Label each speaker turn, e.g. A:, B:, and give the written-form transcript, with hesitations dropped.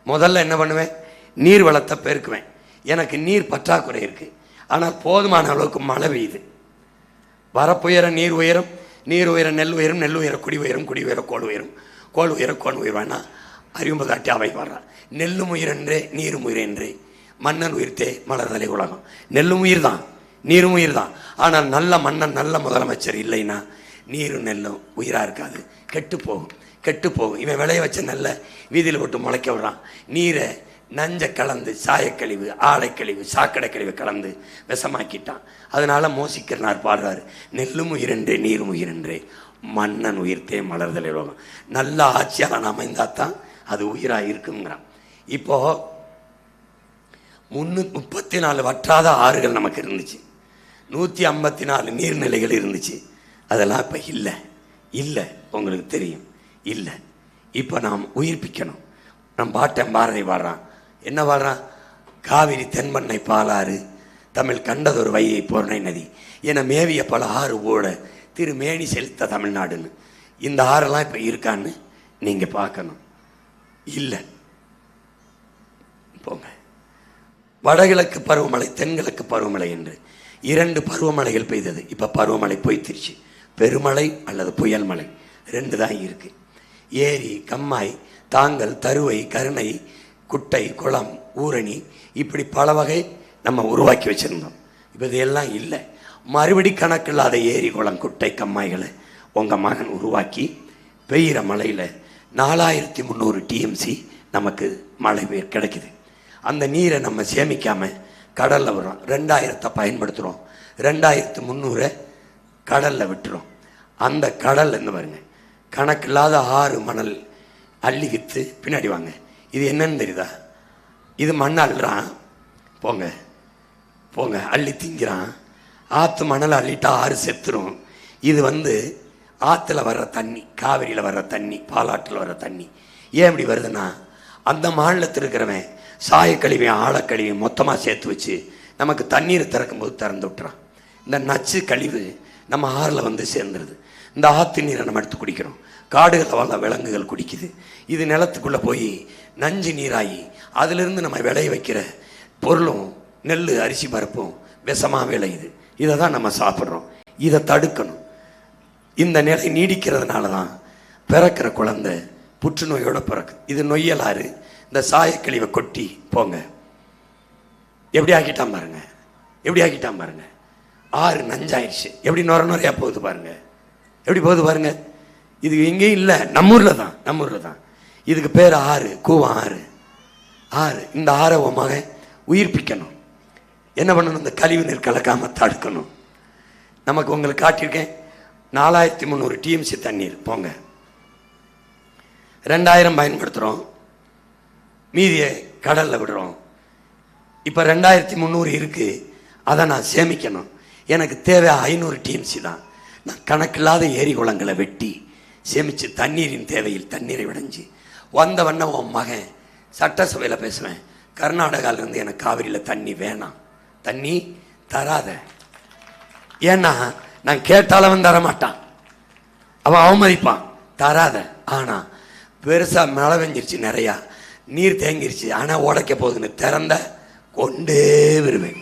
A: முதல்ல என்ன பண்ணுவேன், நீர் வளத்தை பெருக்குவேன். எனக்கு நீர் பற்றாக்குறை இருக்குது, ஆனால் போதுமான அளவுக்கு மழை பெய்யுது. வரப்புயர நீர் உயரும், நீர் உயர நெல் உயரும், நெல் உயர குடி உயரும், குடி உயர கோல் உயரும், கோல் உயர கோன் உயர்வானா அறிவும்பதாட்டி அவை வர்றான். நெல்லும் உயிரென்றே நீரும் உயிரென்றே மன்னன் உயிர்த்தே மலர்தலை உலகம். நெல்லும் உயிர் தான், நீரும் உயிர் தான். ஆனால் நல்ல மன்னன் நல்ல முதலமைச்சர் இல்லைன்னா நீரும் நெல்லும் உயிராக இருக்காது, கெட்டு போகும், கெட்டு போகும். இவன் விளைய வச்ச நெல்லை வீதியில் விட்டு முளைக்க விடுறான். நீரை நஞ்ச கலந்து சாயக்கழிவு, ஆலைக்கழிவு, சாக்கடை கழிவு கலந்து விஷமாக்கிட்டான். அதனால மோசிக்கிறனார் பாடுறாரு, நெல்லும் உயிரென்றே நீரும் உயிரென்றே மன்னன் உயிர்த்தே மலர்தலை உலகம். நல்ல ஆட்சியாளன் அமைந்தாதான் அது உயிராக இருக்குங்கிறான். இப்போ 334 வற்றாத ஆறுகள் நமக்கு இருந்துச்சு, 154 நீர்நிலைகள் இருந்துச்சு. அதெல்லாம் இப்போ இல்லை, இல்லை, உங்களுக்கு தெரியும், இல்லை. இப்போ நாம் உயிர்ப்பிக்கணும். நம் பாட்டன் பாரதி பாடுறான், என்ன பாடுறான், காவிரி தென்பண்ணை பாலாறு தமிழ் கண்டதொரு வையை பொருணை நதி என மேவிய பல ஆறு ஓட திருமேனி செலுத்த தமிழ்நாடுன்னு. இந்த ஆறெல்லாம் இப்போ இருக்கான்னு நீங்கள் பார்க்கணும். இல்லை, போங்க. வடகிழக்கு பருவமழை, தென்கிழக்கு பருவமழை என்று 2 பருவமழைகள் பெய்தது. இப்போ பருவமழை போய்த்திருச்சு. பெருமழை அல்லது புயல் மழை 2 தான் இருக்கு. ஏரி, கம்மாய், தாங்கல், தருவை, கருணை, குட்டை, குளம், ஊரணி, இப்படி பல வகை நம்ம உருவாக்கி வச்சுருந்தோம். இப்போ இதெல்லாம் இல்லை. மறுபடி கணக்கில்லாத ஏரி, குளம், குட்டை, கம்மாய்களை உங்கள் மகன் உருவாக்கி பெய்கிற மழையில் 4300 TMC நமக்கு மழை பெயர் கிடைக்குது. அந்த நீரை நம்ம சேமிக்காமல் கடலில் விடுறோம். 2000 பயன்படுத்துகிறோம், 2300 கடலில் விட்டுறோம். அந்த கடல் என்ன பாருங்க, கணக்கில்லாத 6 மணல் அள்ளி விற்று பின்னாடி வாங்க. இது என்னன்னு தெரியுதா, இது மண் அள்ளுறான், போங்க போங்க அள்ளி திங்கிறான். ஆற்று மணல் அள்ளிட்டா 6 செத்துரும். இது ஆற்றுல வர்ற தண்ணி, காவிரியில் வர்ற தண்ணி, பாலாற்றில் வர்ற தண்ணி. ஏன் இப்படி வருதுன்னா, அந்த மாநிலத்தில் இருக்கிறவன் சாயக்கழிவையும் ஆழக்கழிவையும் மொத்தமாக சேர்த்து வச்சு நமக்கு தண்ணீரை திறக்கும்போது திறந்து விட்டுறான். இந்த நச்சு கழிவு நம்ம ஆறில் சேர்ந்துருது. இந்த ஆற்று நீரை நம்ம எடுத்து குடிக்கிறோம், காடுகளில் வள விலங்குகள் குடிக்குது. இது நிலத்துக்குள்ளே போய் நஞ்சு நீராகி அதிலிருந்து நம்ம விளைய வைக்கிற பொருளும் நெல், அரிசி, பருப்பும் விஷமாக விளையுது. இதை தான் நம்ம சாப்பிட்றோம். இதை தடுக்கணும். இந்த நிலை நீடிக்கிறதுனால தான் பிறக்கிற குழந்தை புற்றுநோயோட பிறக்கு. இது நொய்யலாறு. இந்த சாயக்கழிவை கொட்டி போங்க, எப்படி ஆக்கிட்டான் பாருங்க, எப்படி ஆக்கிட்டான் பாருங்க. ஆறு நஞ்சாயிடுச்சு, எப்படி நுரையா போகுது பாருங்க, எப்படி போகுது பாருங்க. இது எங்கேயும் இல்லை, நம்மூரில் தான், நம்மூரில் தான். இதுக்கு பேர் ஆறு, கூவம் ஆறு. ஆறு, இந்த ஆறை உன் மகன் உயிர்ப்பிக்கணும். என்ன பண்ணணும், இந்த கழிவு நீர் கலக்காம தடுக்கணும். நமக்கு உங்களுக்கு காட்டியிருக்கேன், 4300 TMC தண்ணீர் போங்க, 2000 பயன்படுத்துகிறோம், மீதியை கடலில் விடுறோம். இப்போ 2300 இருக்குது, அதை நான் சேமிக்கணும். எனக்கு தேவை 500 TMC தான். நான் கணக்கில்லாத ஏரி குளங்களை வெட்டி சேமித்து தண்ணீரின் தேவையில் தண்ணீரை விடைஞ்சி வந்த வண்ணம் உன் மகன் சட்டசபையில் பேசுவேன், கர்நாடகாவிலேருந்து எனக்கு காவிரியில் தண்ணி வேணாம், தண்ணி தராத. ஏன்னா நான் கேட்டாலும் தரமாட்டான், அவன் அவமதிப்பான், தராத. ஆனால் பெருசாக மழை பெஞ்சிருச்சு, நிறையா நீர் தேங்கிருச்சு, ஆனால் உடைக்க போகுதுன்னு திறந்த கொண்டே வருவேன்.